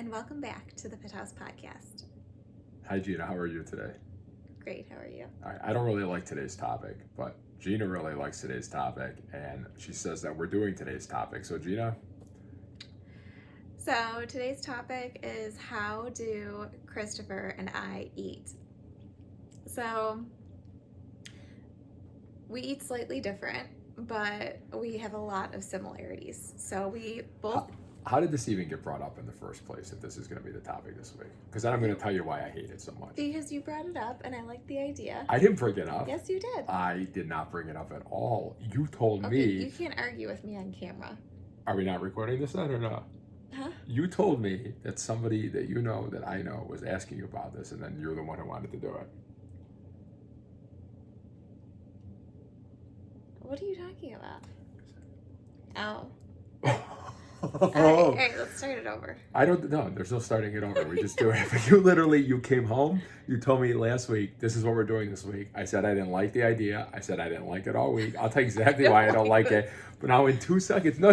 and welcome back to the Pit House Podcast. Hi, Gina. How are you today? Great, how are you? I don't really like today's topic, but Gina really likes today's topic, and she says that we're doing today's topic. So, Gina? So, today's topic is how do Christopher and I eat? So, we eat slightly different, but we have a lot of similarities. So, we both... How did this even get brought up in the first place if this is going to be the topic this week? Because then I'm going to tell you why I hate it so much. Because you brought it up and I like the idea. I didn't bring it up. Yes, you did. I did not bring it up at all. You told Okay, me... you can't argue with me on camera. Are we not recording this then or no? Huh? You told me that somebody that you know that I know was asking you about this, and then you're the one who wanted to do it. What are you talking about? Oh. Oh. All right, let's start it over. I don't know. There's no starting it over. We just do it. But you came home. You told me last week, this is what we're doing this week. I said I didn't like the idea. I said I didn't like it all week. I'll tell you exactly why I don't like it. But now in 2 seconds, no.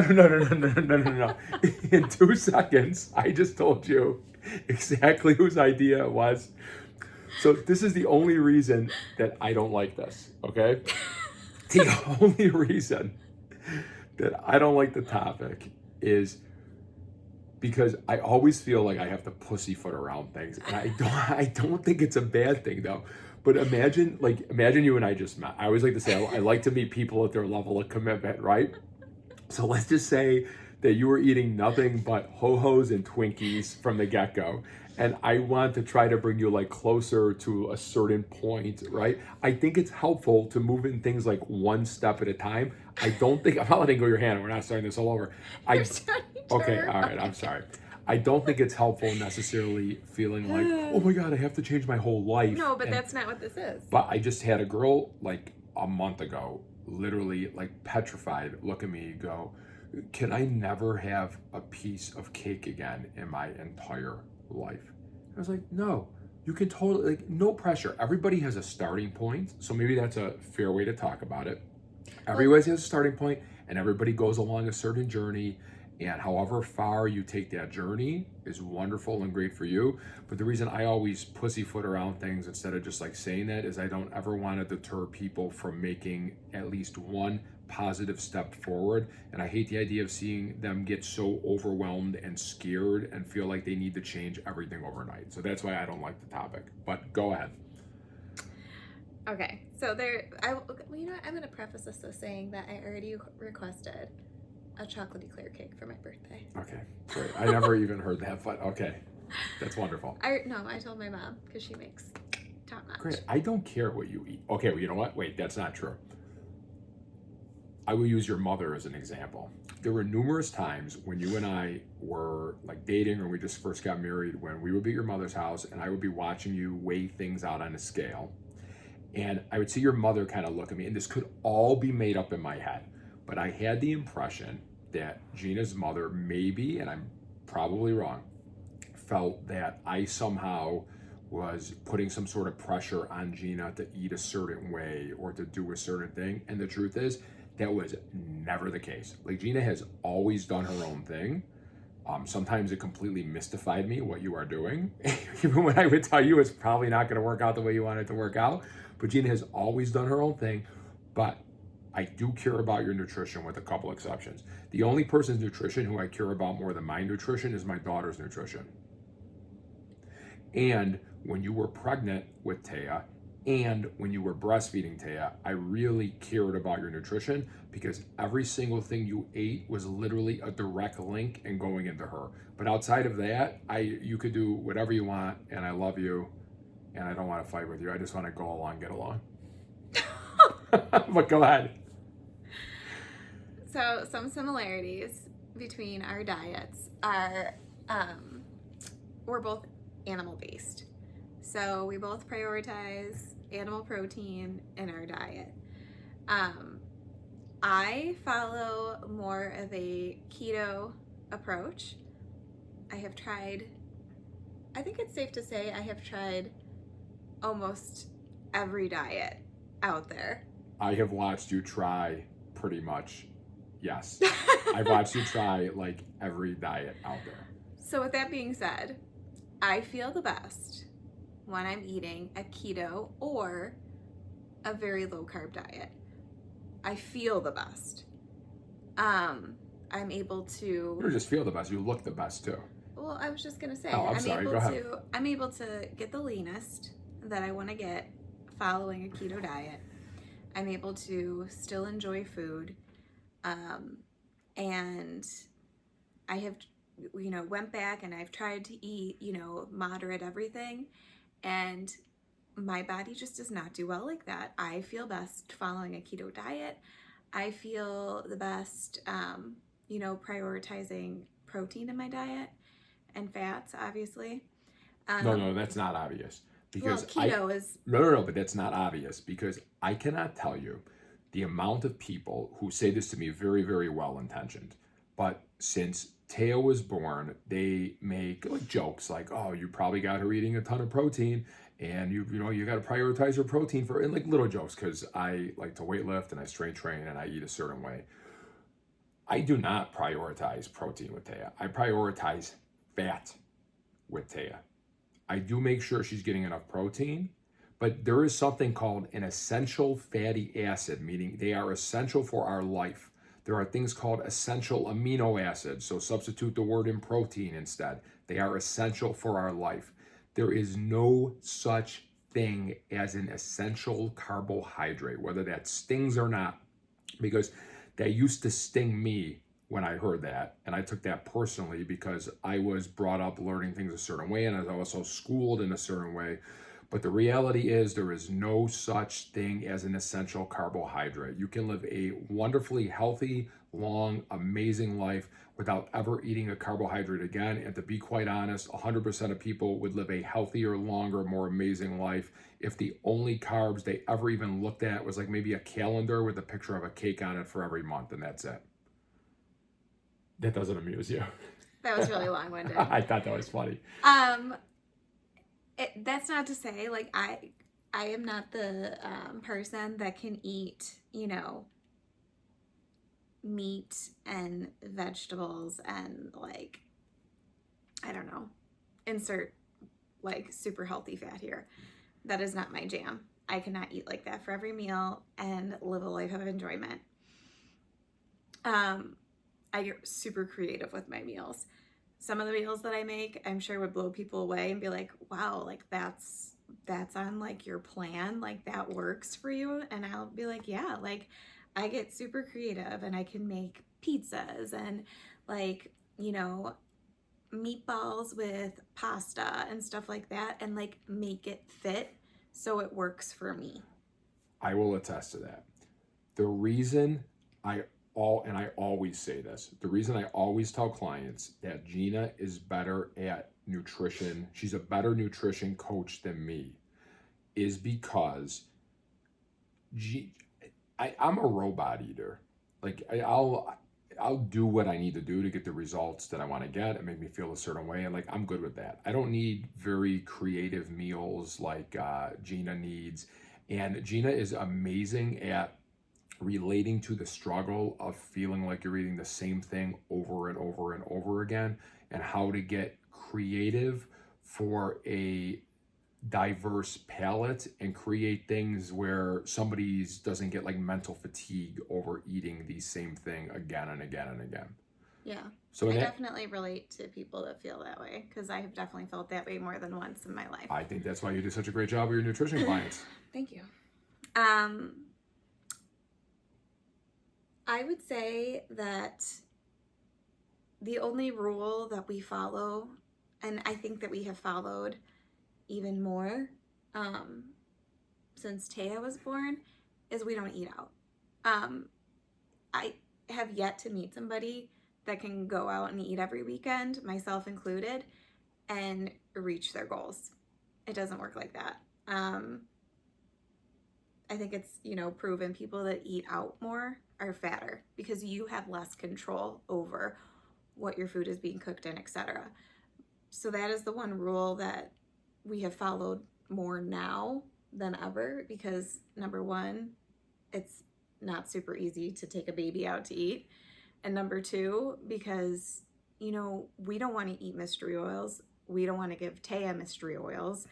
In 2 seconds, I just told you exactly whose idea it was. So this is the only reason that I don't like this, okay? The only reason that I don't like the topic is because I always feel like I have to pussyfoot around things, and I don't think it's a bad thing though. But imagine you and I just met. I always like to say I like to meet people at their level of commitment, right? So let's just say that you were eating nothing but ho-hos and Twinkies from the get-go, and I want to try to bring you like closer to a certain point, right? I think it's helpful to move in things like one step at a time. I don't think, I'm not letting go of your hand. We're not starting this all over. Okay, all right, I'm sorry. I don't think it's helpful necessarily feeling like, oh my God, I have to change my whole life. No, but that's not what this is. But I just had a girl like a month ago, literally like petrified, look at me, go, can I never have a piece of cake again in my entire life? I was like, no, you can totally, like, no pressure. Everybody has a starting point. So maybe that's a fair way to talk about it. Everybody has a starting point, and everybody goes along a certain journey. And however far you take that journey is wonderful and great for you. But the reason I always pussyfoot around things instead of just like saying that is I don't ever want to deter people from making at least one positive step forward. And I hate the idea of seeing them get so overwhelmed and scared and feel like they need to change everything overnight. So that's why I don't like the topic. But go ahead. Okay, so well, you know what? I'm going to preface this with saying that I already requested a chocolatey clear cake for my birthday. Okay, great. I never even heard that, but okay. That's wonderful. I told my mom because she makes top notch. Great. I don't care what you eat. Okay, well, you know what? Wait, that's not true. I will use your mother as an example. There were numerous times when you and I were like dating or we just first got married when we would be at your mother's house and I would be watching you weigh things out on a scale. And I would see your mother kind of look at me, and this could all be made up in my head. But I had the impression that Gina's mother maybe, and I'm probably wrong, felt that I somehow was putting some sort of pressure on Gina to eat a certain way or to do a certain thing. And the truth is, that was never the case. Like, Gina has always done her own thing. Sometimes it completely mystified me what you are doing. Even when I would tell you it's probably not going to work out the way you want it to work out. But Gina has always done her own thing. But I do care about your nutrition with a couple exceptions. The only person's nutrition who I care about more than my nutrition is my daughter's nutrition. And when you were pregnant with Taya and when you were breastfeeding Taya, I really cared about your nutrition because every single thing you ate was literally a direct link and going into her. But outside of that, you could do whatever you want, and I love you, and I don't want to fight with you. I just want to go along, get along. But go ahead. So some similarities between our diets are we're both animal-based. So we both prioritize animal protein in our diet. I follow more of a keto approach. I think it's safe to say I have tried almost every diet out there. I have watched you try pretty much, yes. I've watched you try like every diet out there. So with that being said, I feel the best when I'm eating a keto or a very low carb diet. I feel the best. I'm able to. You don't just feel the best; you look the best too. Well, I was just gonna say, Oh, I'm sorry. Go ahead. I'm able to get the leanest that I want to get following a keto diet. I'm able to still enjoy food, and I have, went back and I've tried to eat, moderate everything, and my body just does not do well like that. I feel best following a keto diet. I feel the best, prioritizing protein in my diet and fats, obviously. No, that's not obvious. Well, Because keto is. no, but that's not obvious because I cannot tell you the amount of people who say this to me very, very well intentioned. But since Teo was born, they make like jokes like, "Oh, you probably got her eating a ton of protein, and you got to prioritize her protein for," and like little jokes because I like to weightlift and I strength train and I eat a certain way. I do not prioritize protein with Taya. I prioritize fat with Taya. I do make sure she's getting enough protein, but there is something called an essential fatty acid, meaning they are essential for our life. There are things called essential amino acids, so substitute the word in protein instead. They are essential for our life. There is no such thing as an essential carbohydrate, whether that stings or not, because that used to sting me when I heard that. And I took that personally because I was brought up learning things a certain way and I was also schooled in a certain way. But the reality is there is no such thing as an essential carbohydrate. You can live a wonderfully healthy, long, amazing life without ever eating a carbohydrate again. And to be quite honest, 100% of people would live a healthier, longer, more amazing life if the only carbs they ever even looked at was like maybe a calendar with a picture of a cake on it for every month, and that's it. That doesn't amuse you. That was really long-winded. I thought that was funny. That's not to say like I am not the person that can eat, meat and vegetables and like, I don't know, insert like super healthy fat here. That is not my jam. I cannot eat like that for every meal and live a life of enjoyment. I get super creative with my meals. Some of the meals that I make, I'm sure would blow people away and be like, wow, like that's on like your plan, like that works for you. And I'll be like, yeah, like I get super creative and I can make pizzas and like, meatballs with pasta and stuff like that and like make it fit so it works for me. I will attest to that. The reason I always say this, the reason I always tell clients that Gina is better at nutrition, she's a better nutrition coach than me, is because I'm a robot eater. Like I'll do what I need to do to get the results that I want to get and make me feel a certain way, and like I'm good with that. I don't need very creative meals like Gina needs, and Gina is amazing at relating to the struggle of feeling like you're eating the same thing over and over and over again, and how to get creative for a diverse palate and create things where somebody doesn't get like mental fatigue over eating the same thing again and again and again. Yeah. So I definitely relate to people that feel that way because I have definitely felt that way more than once in my life. I think that's why you do such a great job with your nutrition clients. Thank you. I would say that the only rule that we follow, and I think that we have followed even more since Taya was born, is we don't eat out. I have yet to meet somebody that can go out and eat every weekend, myself included, and reach their goals. It doesn't work like that. I think it's, proven people that eat out more are fatter because you have less control over what your food is being cooked in, etc. So that is the one rule that we have followed more now than ever because number one, it's not super easy to take a baby out to eat. And number two, because, we don't want to eat mystery oils. We don't want to give Taya mystery oils.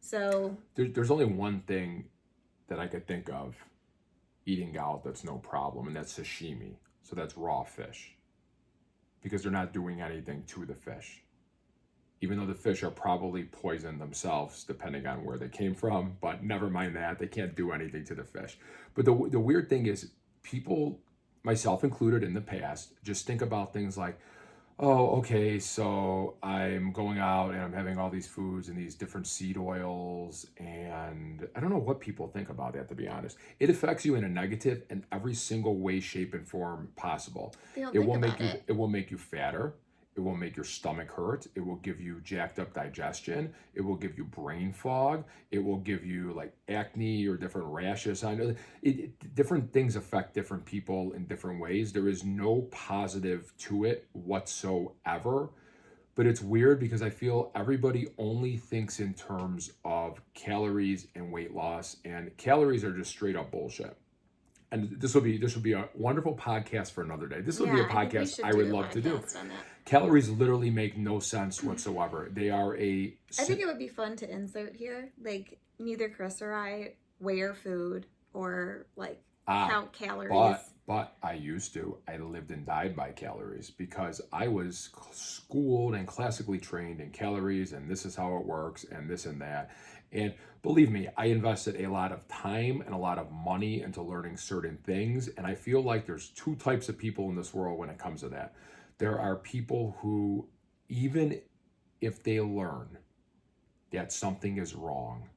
So There's only one thing that I could think of eating out that's no problem, and that's sashimi. So that's raw fish, because they're not doing anything to the fish. Even though the fish are probably poisoned themselves, depending on where they came from, but never mind that, they can't do anything to the fish. But the weird thing is, people, myself included in the past, just think about things like, oh, okay, so I'm going out and I'm having all these foods and these different seed oils, and I don't know what people think about that, to be honest. It affects you in a negative in every single way, shape, and form possible. they don't It think will about make you it. it will make you fatter. It will make your stomach hurt. It will give you jacked up digestion. It will give you brain fog. It will give you like acne or different rashes. I know different things affect different people in different ways. There is no positive to it whatsoever. But it's weird because I feel everybody only thinks in terms of calories and weight loss, and calories are just straight up bullshit. And this will be a wonderful podcast for another day. This will be a I think we podcast should I do would a love to do. podcast on that. Calories literally make no sense whatsoever. They are I think it would be fun to insert here, like neither Chris or I weigh our food or like count calories. But I used to. I lived and died by calories because I was schooled and classically trained in calories, and this is how it works, and this and that. And believe me, I invested a lot of time and a lot of money into learning certain things. And I feel like there's two types of people in this world when it comes to that. There are people who, even if they learn that something is wrong,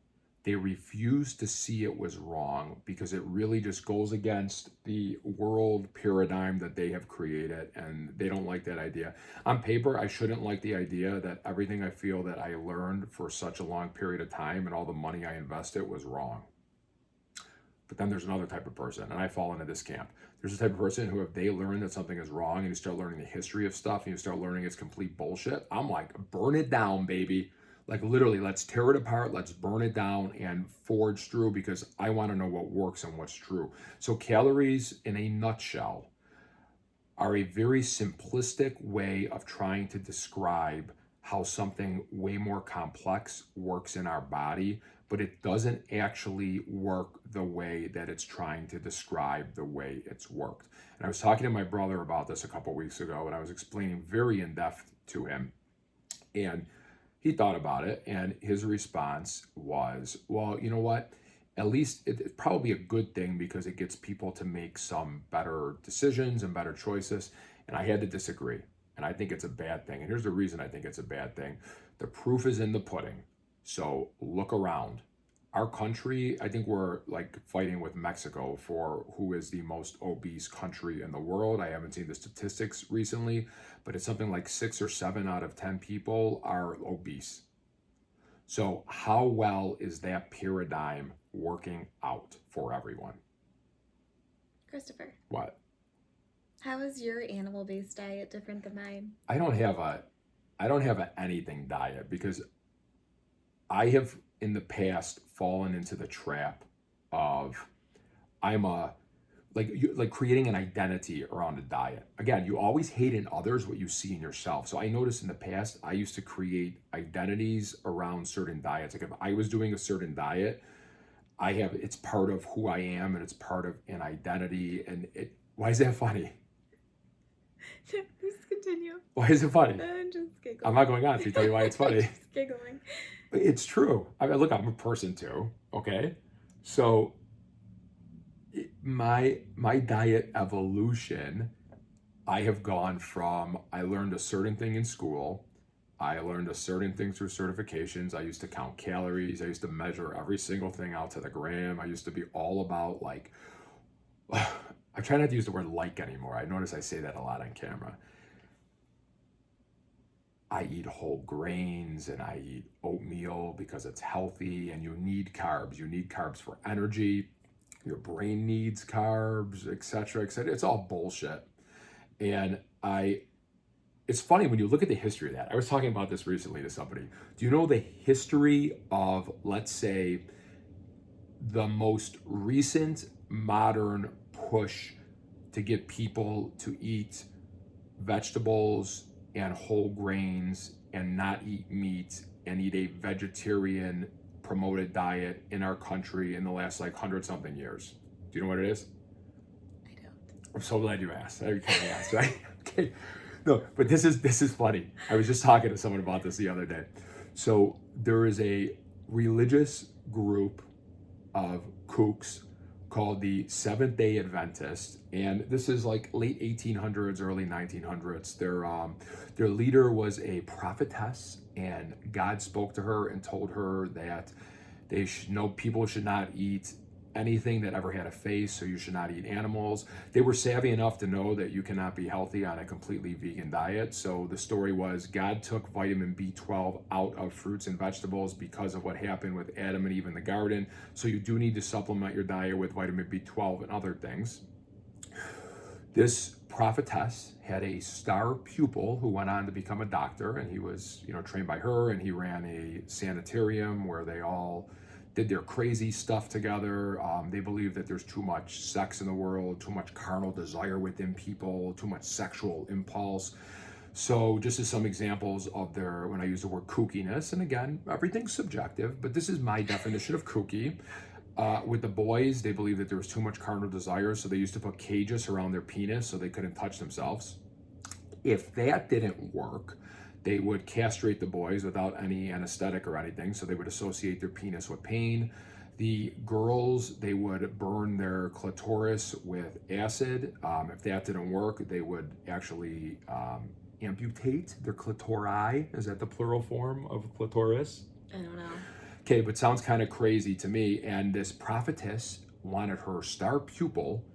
they refuse to see it was wrong because it really just goes against the world paradigm that they have created, and they don't like that idea. On paper, I shouldn't like the idea that everything I feel that I learned for such a long period of time and all the money I invested was wrong. But then there's another type of person, and I fall into this camp. There's a type of person who, if they learn that something is wrong and you start learning the history of stuff and you start learning it's complete bullshit, I'm like, burn it down, baby. Like literally, let's tear it apart, let's burn it down and forge through, because I want to know what works and what's true. So calories, in a nutshell, are a very simplistic way of trying to describe how something way more complex works in our body, but it doesn't actually work the way that it's trying to describe the way it's worked. And I was talking to my brother about this a couple weeks ago, and I was explaining very in depth to him. And he thought about it, and his response was, well, you know what? At least it's probably a good thing because it gets people to make some better decisions and better choices. And I had to disagree. And I think it's a bad thing. And here's the reason I think it's a bad thing. The proof is in the pudding. So look around. Our country, I think we're like fighting with Mexico for who is the most obese country in the world. I haven't seen the statistics recently, but it's something like 6 or 7 out of 10 people are obese. So how well is that paradigm working out for everyone? Christopher, What? how is your animal-based diet different than mine? I don't have an anything diet because I have in the past fallen into the trap of I'm a like creating an identity around a diet. Again, you always hate in others what you see in yourself. So I noticed in the past I used to create identities around certain diets. Like if I was doing a certain diet, it's part of who I am and it's part of an identity. And why is that funny? Please continue. Why is it funny? I'm just giggling. I'm not going on to tell you why it's funny. Just giggling. It's true. I mean, look, I'm a person too. Okay, so my diet evolution, I have gone from I learned a certain thing in school. I learned a certain thing through certifications. I used to count calories. I used to measure every single thing out to the gram. I used to be all about like, I try not to use the word like anymore. I notice I say that a lot on camera. I eat whole grains and I eat oatmeal because it's healthy, and you need carbs. You need carbs for energy. Your brain needs carbs, etc., etc. It's all bullshit. And it's funny when you look at the history of that. I was talking about this recently to somebody. Do you know the history of, let's say, the most recent modern push to get people to eat vegetables and whole grains and not eat meat and eat a vegetarian promoted diet in our country in the last like 100-something years? Do you know what it is? I don't. I'm so glad you asked. I kind of asked, right? Okay. No, but this is funny. I was just talking to someone about this the other day. So there is a religious group of kooks called the Seventh-day Adventist, and this is like late 1800s, early 1900s. Their leader was a prophetess, and God spoke to her and told her that people should not eat anything that ever had a face, so you should not eat animals. They were savvy enough to know that you cannot be healthy on a completely vegan diet. So the story was God took vitamin B12 out of fruits and vegetables because of what happened with Adam and Eve in the garden. So you do need to supplement your diet with vitamin B12 and other things. This prophetess had a star pupil who went on to become a doctor, and he was, trained by her, and he ran a sanitarium where they all did their crazy stuff together. They believe that there's too much sex in the world, too much carnal desire within people, too much sexual impulse. So just as some examples of when I use the word kookiness, and again, everything's subjective, but this is my definition of kooky. With the boys, they believe that there was too much carnal desire, so they used to put cages around their penis so they couldn't touch themselves. If that didn't work, they would castrate the boys without any anesthetic or anything, so they would associate their penis with pain. The girls, they would burn their clitoris with acid. If that didn't work, they would actually amputate their clitori. Is that the plural form of clitoris? I don't know. Okay, but sounds kind of crazy to me. And this prophetess wanted her star pupil,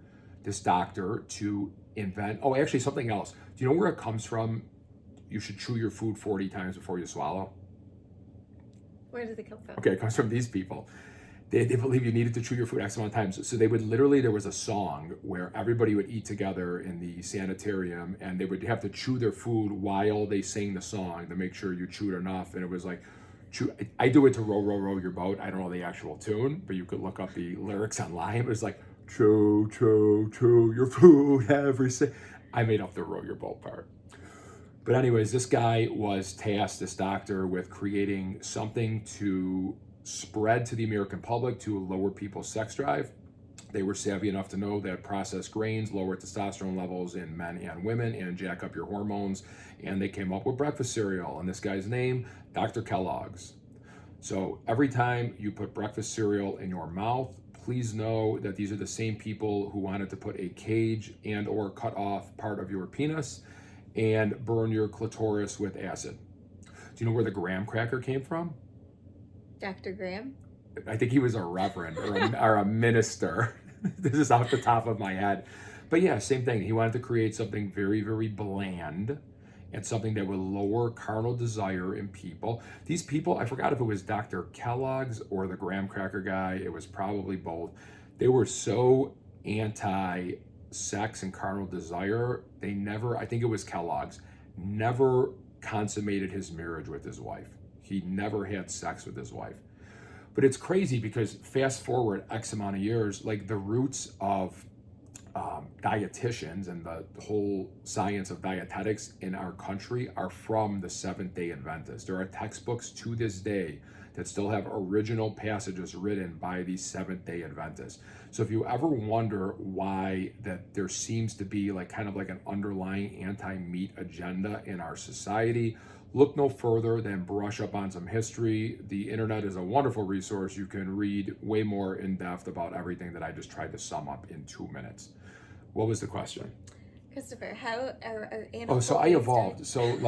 this doctor, to invent, actually something else. Do you know where it comes from? You should chew your food 40 times before you swallow. Where does it come from? Okay, it comes from these people. They believe you needed to chew your food X amount of times. So they would literally, there was a song where everybody would eat together in the sanitarium, and they would have to chew their food while they sang the song to make sure you chewed enough. And it was like, I do it to row, row, row your boat. I don't know the actual tune, but you could look up the lyrics online. It was like, chew, chew, chew your food every second. I made up the row your boat part. But anyways, this guy was tasked, this doctor, with creating something to spread to the American public to lower people's sex drive. They were savvy enough to know that processed grains lower testosterone levels in men and women and jack up your hormones. And they came up with breakfast cereal. And this guy's name, Dr. Kellogg's. So every time you put breakfast cereal in your mouth, please know that these are the same people who wanted to put a cage and or cut off part of your penis and burn your clitoris with acid. Do you know where the graham cracker came from? Dr. Graham? I think he was a reverend or a minister. This is off the top of my head. But yeah, same thing. He wanted to create something very, very bland and something that would lower carnal desire in people. These people, I forgot if it was Dr. Kellogg's or the graham cracker guy. It was probably both. They were so anti-sex and carnal desire. They never, I think it was Kellogg's, never consummated his marriage with his wife. He never had sex with his wife. But it's crazy because fast forward X amount of years, like the roots of dietitians and the whole science of dietetics in our country are from the Seventh-day Adventists. There are textbooks to this day that still have original passages written by these Seventh-day Adventists. So if you ever wonder why that there seems to be like kind of like an underlying anti-meat agenda in our society, look no further than brush up on some history. The internet is a wonderful resource. You can read way more in depth about everything that I just tried to sum up in 2 minutes. What was the question? Christopher, how are animals? So I evolved. So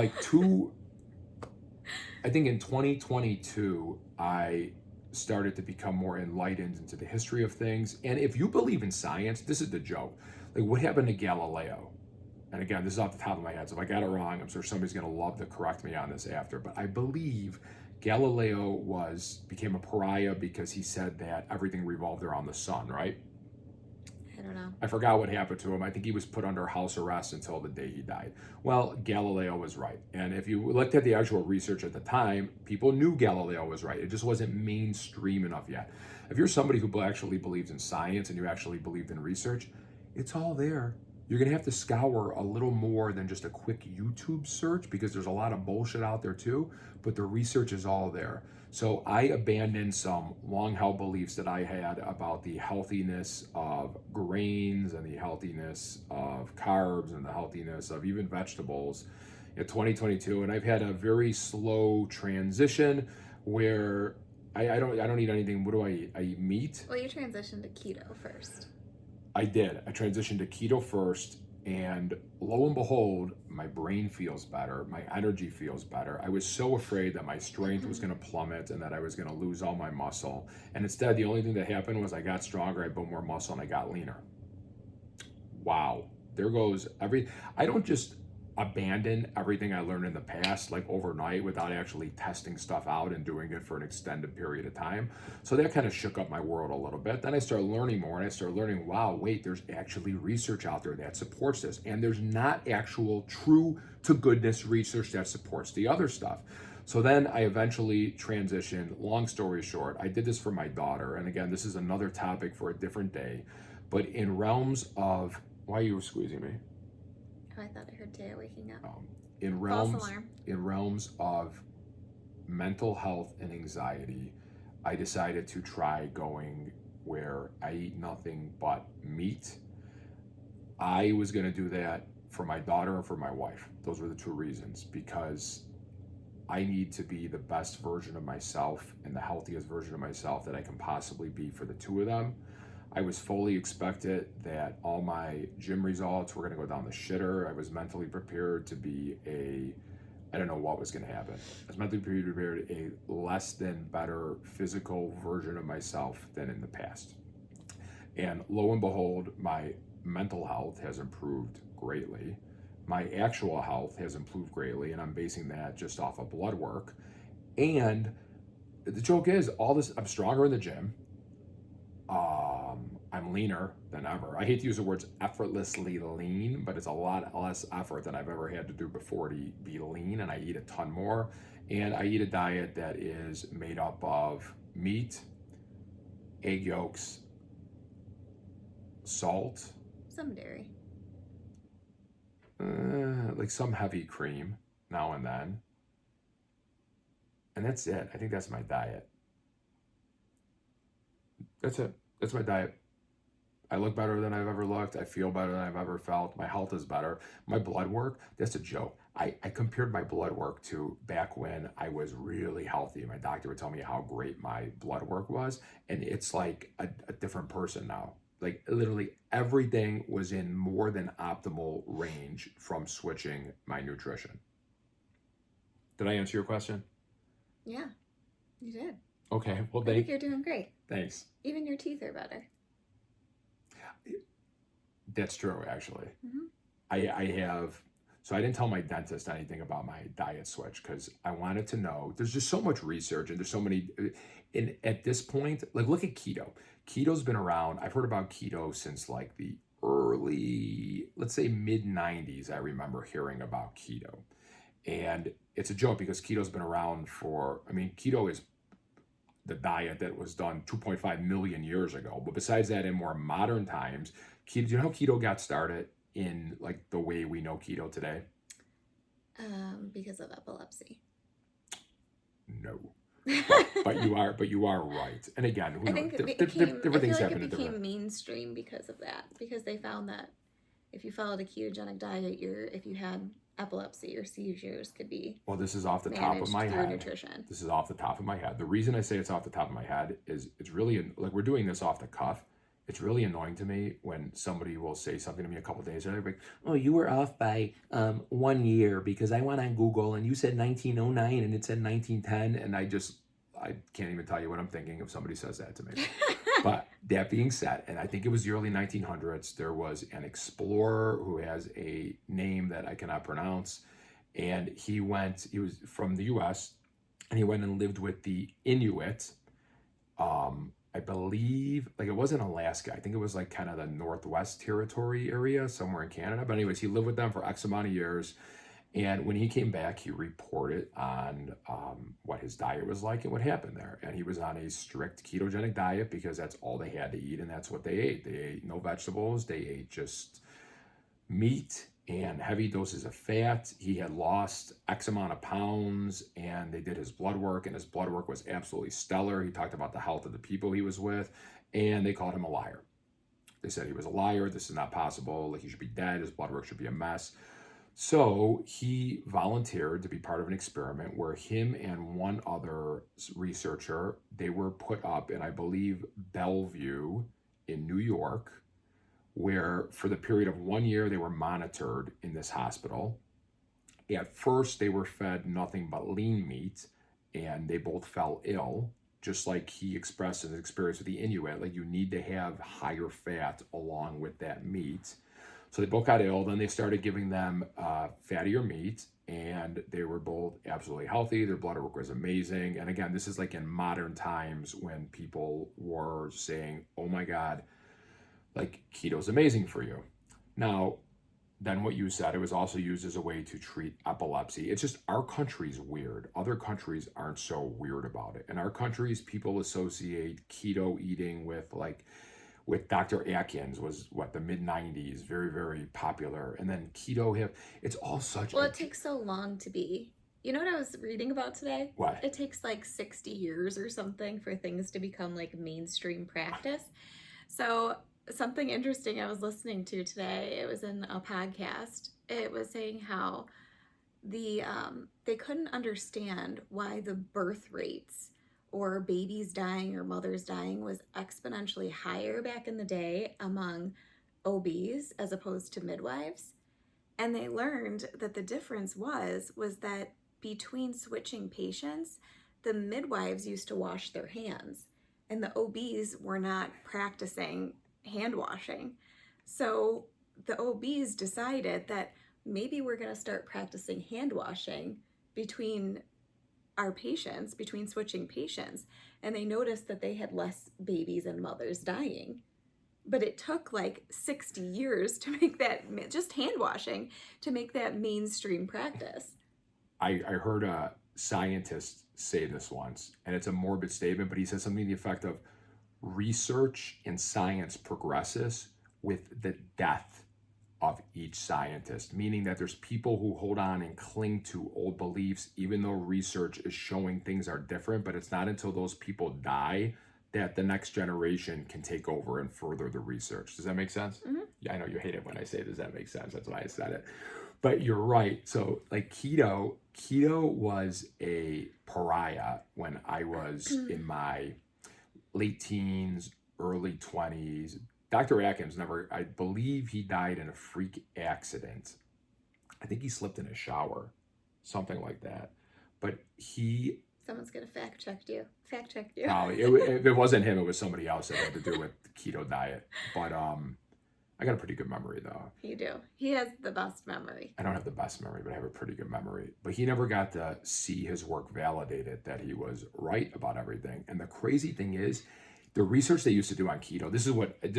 I think in 2022, I started to become more enlightened into the history of things. And if you believe in science, this is the joke. Like what happened to Galileo? And again, this is off the top of my head, so if I got it wrong, I'm sure somebody's going to love to correct me on this after. But I believe Galileo became a pariah because he said that everything revolved around the sun, right? I don't know. I forgot what happened to him. I think he was put under house arrest until the day he died. Well, Galileo was right. And if you looked at the actual research at the time, people knew Galileo was right. It just wasn't mainstream enough yet. If you're somebody who actually believes in science and you actually believed in research, it's all there. you're going to have to scour a little more than just a quick YouTube search, because there's a lot of bullshit out there too, but the research is all there. So I abandoned some long held beliefs that I had about the healthiness of grains and the healthiness of carbs and the healthiness of even vegetables in 2022. And I've had a very slow transition where I don't eat anything. What do I eat? I eat meat. Well, you transitioned to keto first. I did. I transitioned to keto first, and lo and behold, my brain feels better. My energy feels better. I was so afraid that my strength was going to plummet and that I was going to lose all my muscle. And instead, the only thing that happened was I got stronger, I built more muscle, and I got leaner. Wow. There goes I don't just abandon everything I learned in the past like overnight without actually testing stuff out and doing it for an extended period of time. So that kind of shook up my world a little bit. Then I started learning more, and I started learning, wow, wait, there's actually research out there that supports this. And there's not actual true to goodness research that supports the other stuff. So then I eventually transitioned. Long story short, I did this for my daughter. And again, this is another topic for a different day. But in realms of, why are you squeezing me? Oh, I thought I heard Taya waking up. In realms of mental health and anxiety, I decided to try going where I eat nothing but meat. I was going to do that for my daughter and for my wife. Those were the two reasons, because I need to be the best version of myself and the healthiest version of myself that I can possibly be for the two of them. I was fully expected that all my gym results were going to go down the shitter. I was mentally prepared to be I don't know what was going to happen. I was mentally prepared a less than better physical version of myself than in the past. And lo and behold, my mental health has improved greatly. My actual health has improved greatly, and I'm basing that just off of blood work. And the joke is, all this, I'm stronger in the gym. I'm leaner than ever. I hate to use the words effortlessly lean, but it's a lot less effort than I've ever had to do before to be lean, and I eat a ton more. And I eat a diet that is made up of meat, egg yolks, salt, some dairy, like some heavy cream now and then. And that's it. I think that's my diet. That's it. That's my diet. I look better than I've ever looked. I feel better than I've ever felt. My health is better. My blood work, that's a joke. I compared my blood work to back when I was really healthy. My doctor would tell me how great my blood work was. And it's like a different person now. Like literally everything was in more than optimal range from switching my nutrition. Did I answer your question? Yeah, you did. Okay, well, I think you're doing great. Thanks. Even your teeth are better. That's true, actually. Mm-hmm. I have, so I didn't tell my dentist anything about my diet switch because I wanted to know. There's just so much research and there's so many, at this point, like look at keto. Keto's been around. I've heard about keto since like the early, let's say mid 90s. I remember hearing about keto. And it's a joke because keto's been around for, I mean, keto is the diet that was done 2.5 million years ago. But besides that, in more modern times, keto, do you know how keto got started in like the way we know keto today? Because of epilepsy. No. but you are right. And again, I think different things happen. It became mainstream because of that. Because they found that if you followed a ketogenic diet, if you had epilepsy or seizures could be. Well, this is off the top of my head. Nutrition. This is off the top of my head. The reason I say it's off the top of my head is it's really like we're doing this off the cuff. It's really annoying to me when somebody will say something to me a couple days later, like, "Oh, you were off by 1 year because I went on Google and you said 1909 and it said 1910," and I can't even tell you what I'm thinking if somebody says that to me. But that being said, and I think it was the early 1900s, there was an explorer who has a name that I cannot pronounce, and he was from the U.S., and he went and lived with the Inuit. I believe, like it wasn't Alaska. I think it was like kind of the Northwest Territory area, somewhere in Canada. But anyways, he lived with them for X amount of years. And when he came back, he reported on what his diet was like and what happened there. And he was on a strict ketogenic diet because that's all they had to eat and that's what they ate. They ate no vegetables. They ate just meat and heavy doses of fat. He had lost X amount of pounds, and they did his blood work, and his blood work was absolutely stellar. He talked about the health of the people he was with, and they called him a liar. They said he was a liar. This is not possible. Like, he should be dead. His blood work should be a mess. So he volunteered to be part of an experiment where him and one other researcher, they were put up in, I believe, Bellevue in New York, where for the period of 1 year, they were monitored in this hospital. At first, they were fed nothing but lean meat, and they both fell ill, just like he expressed in his experience with the Inuit. Like, you need to have higher fat along with that meat. So they both got ill. Then they started giving them fattier meat, and they were both absolutely healthy. Their blood work was amazing. And again, this is like in modern times when people were saying, oh my God, like, keto's amazing for you. Now, then what you said, it was also used as a way to treat epilepsy. It's just our country's weird. Other countries aren't so weird about it. In our countries, people associate keto eating with Dr. Atkins was the mid 90s, very, very popular. And then keto it's all such Well, it takes so long to be. You know what I was reading about today? What? It takes like 60 years or something for things to become like mainstream practice. So something interesting I was listening to today, it was in a podcast. It was saying how they couldn't understand why the birth rates or babies dying or mothers dying was exponentially higher back in the day among OBs as opposed to midwives. And they learned that the difference was that between switching patients, the midwives used to wash their hands and the OBs were not practicing hand washing. So the OBs decided that maybe we're going to start practicing hand washing between our patients, between switching patients. And they noticed that they had less babies and mothers dying. But it took like 60 years to make that, just hand washing, to make that mainstream practice. I heard a scientist say this once, and it's a morbid statement, but he said something to the effect of, research and science progresses with the death of each scientist, meaning that there's people who hold on and cling to old beliefs, even though research is showing things are different, but it's not until those people die that the next generation can take over and further the research. Does that make sense? Mm-hmm. Yeah, I know you hate it when I say, does that make sense? That's why I said it. But you're right. So like keto was a pariah when I was in my late teens, early 20s. Dr. Atkins I believe he died in a freak accident. I think he slipped in a shower, something like that. But Someone's going to fact check you. Probably. If it wasn't him, it was somebody else that had to do with the keto diet. But I got a pretty good memory, though. You do. He has the best memory. I don't have the best memory, but I have a pretty good memory. But he never got to see his work validated, that he was right about everything. And the crazy thing is, the research they used to do on keto, this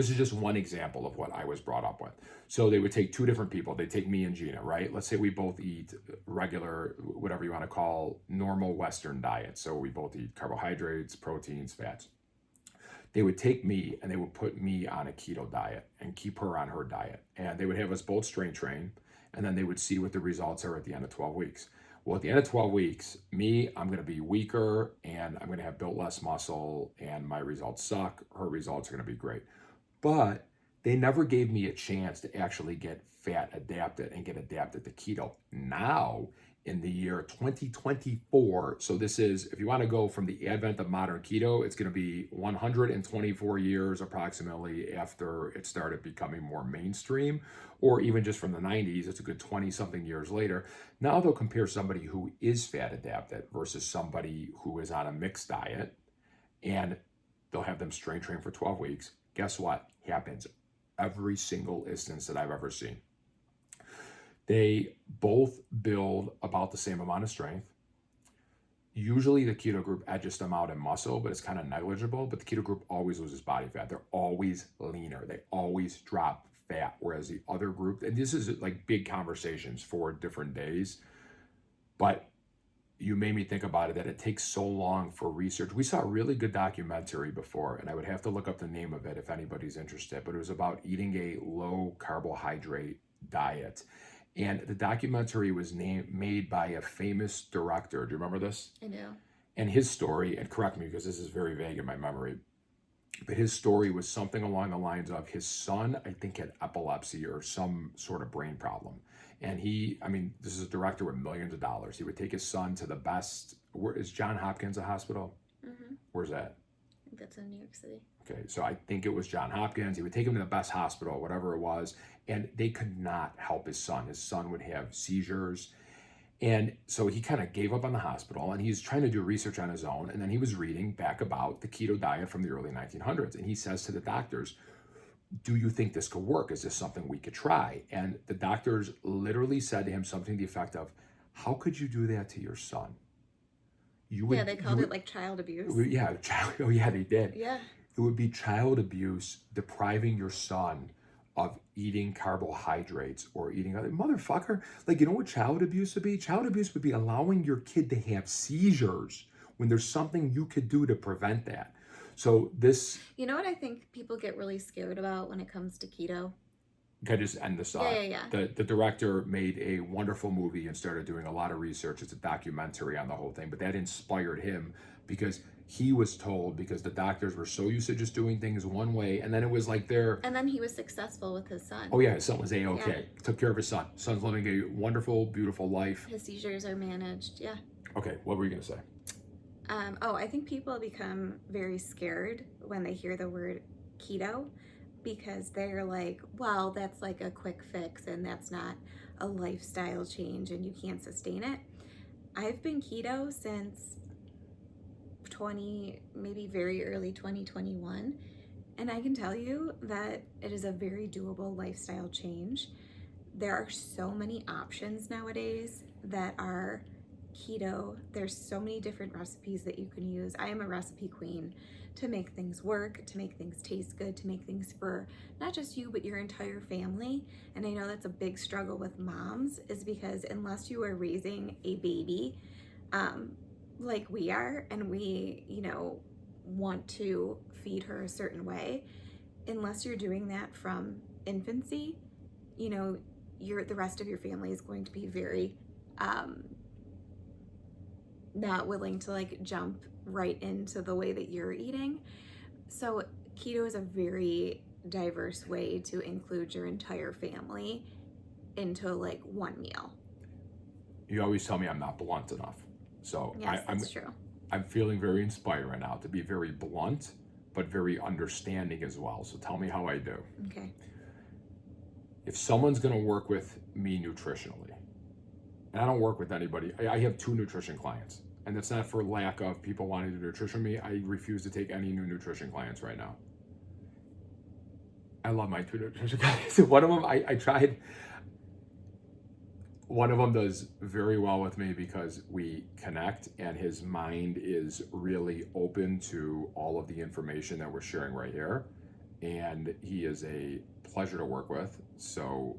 is just one example of what I was brought up with. So they would take two different people. They'd take me and Gina, right? Let's say we both eat regular, whatever you want to call, normal Western diet. So we both eat carbohydrates, proteins, fats. They would take me and they would put me on a keto diet and keep her on her diet. And they would have us both strength train, and then they would see what the results are at the end of 12 weeks. Well, at the end of 12 weeks, I'm going to be weaker and I'm going to have built less muscle and my results suck. Her results are going to be great. But they never gave me a chance to actually get fat adapted and get adapted to keto. Now, in the year 2024, so this is, if you want to go from the advent of modern keto, it's going to be 124 years approximately after it started becoming more mainstream, or even just from the 90s, it's a good 20 something years later. Now they'll compare somebody who is fat adapted versus somebody who is on a mixed diet, and they'll have them strength train for 12 weeks. Guess what happens? Every single instance that I've ever seen. They both build about the same amount of strength. Usually the keto group edges them out in muscle, but it's kind of negligible. But the keto group always loses body fat. They're always leaner. They always drop fat. Whereas the other group, and this is like big conversations for different days, but you made me think about it, that it takes so long for research. We saw a really good documentary before, and I would have to look up the name of it if anybody's interested, but it was about eating a low carbohydrate diet. And the documentary was made by a famous director. Do you remember this? I do. And his story, and correct me because this is very vague in my memory, but his story was something along the lines of his son, I think, had epilepsy or some sort of brain problem. And this is a director with millions of dollars. He would take his son to the best, where is Johns Hopkins a hospital? Mm-hmm. Where's that? I think that's in New York City. Okay, so I think it was Johns Hopkins. He would take him to the best hospital, whatever it was, and they could not help his son. His son would have seizures. And so he kind of gave up on the hospital, and he's trying to do research on his own. And then he was reading back about the keto diet from the early 1900s. And he says to the doctors, do you think this could work? Is this something we could try? And the doctors literally said to him something to the effect of, how could you do that to your son? They called it like child abuse. Yeah, oh yeah, they did. Yeah. It would be child abuse, depriving your son of eating carbohydrates or eating other motherfucker. Like, you know what child abuse would be? Child abuse would be allowing your kid to have seizures when there's something you could do to prevent that. So this... You know what I think people get really scared about when it comes to keto? Can I just end this up? Yeah. The director made a wonderful movie and started doing a lot of research. It's a documentary on the whole thing, but that inspired him because he was told, because the doctors were so used to just doing things one way, and then it was like And then he was successful with his son. Oh yeah, his son was A-okay. Yeah. Took care of his son. Son's living a wonderful, beautiful life. His seizures are managed, yeah. Okay, what were you gonna say? I think people become very scared when they hear the word keto because they're like, well, that's like a quick fix and that's not a lifestyle change and you can't sustain it. I've been keto since maybe very early 2021, and I can tell you that it is a very doable lifestyle change. There are so many options nowadays that are keto. There's so many different recipes that you can use. I am a recipe queen to make things work, to make things taste good, to make things for not just you, but your entire family. And I know that's a big struggle with moms, is because unless you are raising a baby, like we are, and we, want to feed her a certain way, unless you're doing that from infancy, the rest of your family is going to be very not willing to like jump right into the way that you're eating. So keto is a very diverse way to include your entire family into like one meal. You always tell me I'm not blunt enough. So yes, that's true. I'm feeling very inspired right now to be very blunt, but very understanding as well. So tell me how I do. Okay. If someone's going to work with me nutritionally, and I don't work with anybody, I have 2 nutrition clients, and that's not for lack of people wanting to nutrition me. I refuse to take any new nutrition clients right now. I love my 2 nutrition clients. One of them, I tried. One of them does very well with me because we connect and his mind is really open to all of the information that we're sharing right here. And he is a pleasure to work with. So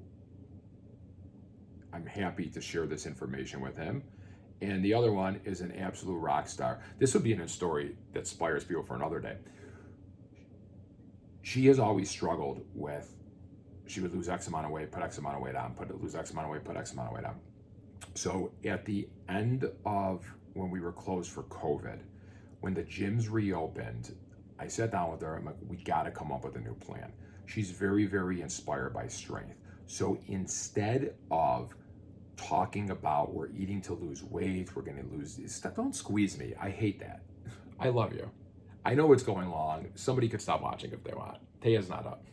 I'm happy to share this information with him. And the other one is an absolute rock star. This would be a story that inspires people for another day. She has always struggled with, she would lose X amount of weight, put X amount of weight on, lose X amount of weight, put X amount of weight on. So at the end of when we were closed for COVID, when the gyms reopened, I sat down with her, I'm like, we gotta come up with a new plan. She's very, very inspired by strength. So instead of talking about we're eating to lose weight, we're gonna lose this stuff, don't squeeze me, I hate that. I love you. I know it's going long. Somebody could stop watching if they want. Taya's not up.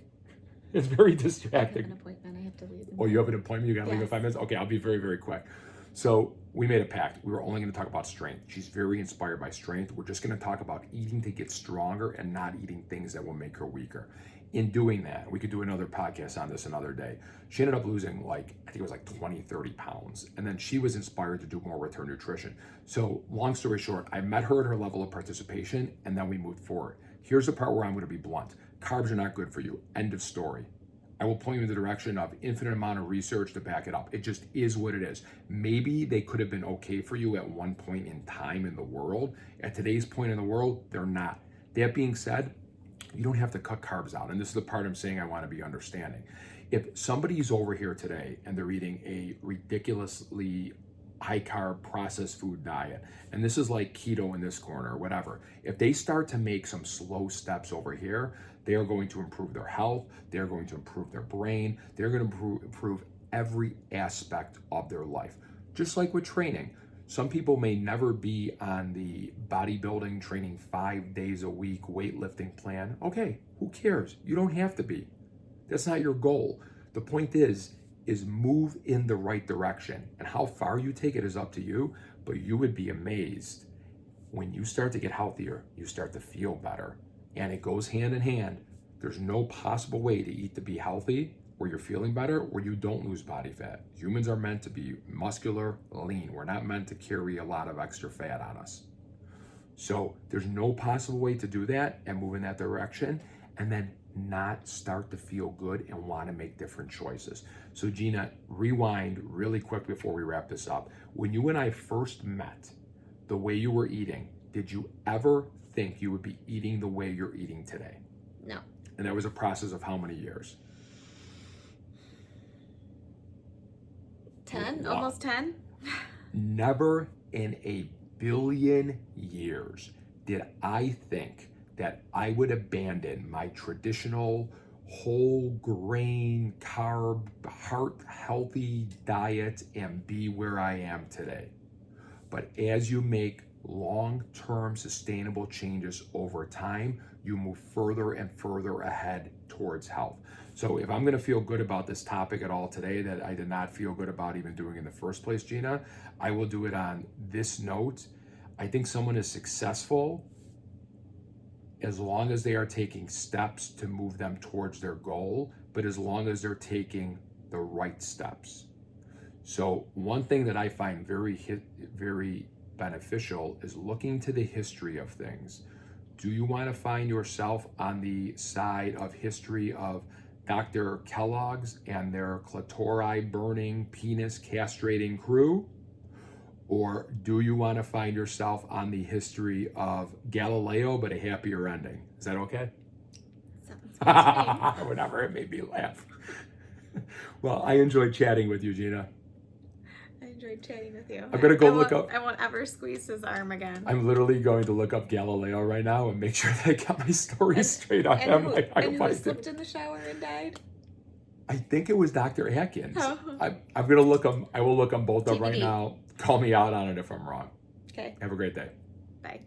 It's very distracting. I have an appointment. I have to leave. Oh, you have an appointment? You got to leave in Yes. 5 minutes? Okay, I'll be very, very quick. So we made a pact. We were only going to talk about strength. She's very inspired by strength. We're just going to talk about eating to get stronger and not eating things that will make her weaker. In doing that, we could do another podcast on this another day. She ended up losing I think it was 20, 30 pounds. And then she was inspired to do more with her nutrition. So long story short, I met her at her level of participation and then we moved forward. Here's the part where I'm going to be blunt. Carbs are not good for you. End of story. I will point you in the direction of infinite amount of research to back it up. It just is what it is. Maybe they could have been okay for you at one point in time in the world. At today's point in the world, they're not. That being said, you don't have to cut carbs out. And this is the part I'm saying I want to be understanding. If somebody's over here today and they're eating a ridiculously high carb processed food diet, and this is like keto in this corner or whatever, if they start to make some slow steps over here, they are going to improve their health, they're going to improve their brain, they're going to improve every aspect of their life. Just like with training, some people may never be on the bodybuilding training 5 days a week weightlifting plan. Okay, who cares? You don't have to be. That's not your goal. The point is move in the right direction. And how far you take it is up to you, but you would be amazed. When you start to get healthier, you start to feel better. And it goes hand in hand. There's no possible way to eat to be healthy where you're feeling better, where you don't lose body fat. Humans are meant to be muscular, lean. We're not meant to carry a lot of extra fat on us. So there's no possible way to do that and move in that direction and then not start to feel good and want to make different choices. So Gina, rewind really quick before we wrap this up. When you and I first met, the way you were eating, did you ever think you would be eating the way you're eating today? No. And that was a process of how many years? 10, Wow. almost 10. Never in a billion years did I think that I would abandon my traditional whole grain, carb, heart healthy diet and be where I am today. But as you make long-term sustainable changes over time, you move further and further ahead towards health. So if I'm going to feel good about this topic at all today that I did not feel good about even doing in the first place, Gina, I will do it on this note. I think someone is successful as long as they are taking steps to move them towards their goal, but as long as they're taking the right steps. So one thing that I find very beneficial is looking to the history of things. Do you want to find yourself on the side of history of Dr. Kellogg's and their clitori burning, penis castrating crew? Or do you want to find yourself on the history of Galileo, but a happier ending? Is that okay? Sounds good to me. Whatever, it made me laugh. Well, I enjoyed chatting with you, Gina. I enjoyed chatting with you. I'm gonna go look up. I won't ever squeeze his arm again. I'm literally going to look up Galileo right now and make sure that I got my story straight on him. And who slipped in the shower and died? I think it was Dr. Atkins. Oh. I'm gonna look them. I will look them both up right TBD. now. Call me out on it if I'm wrong. Okay. Have a great day. Bye.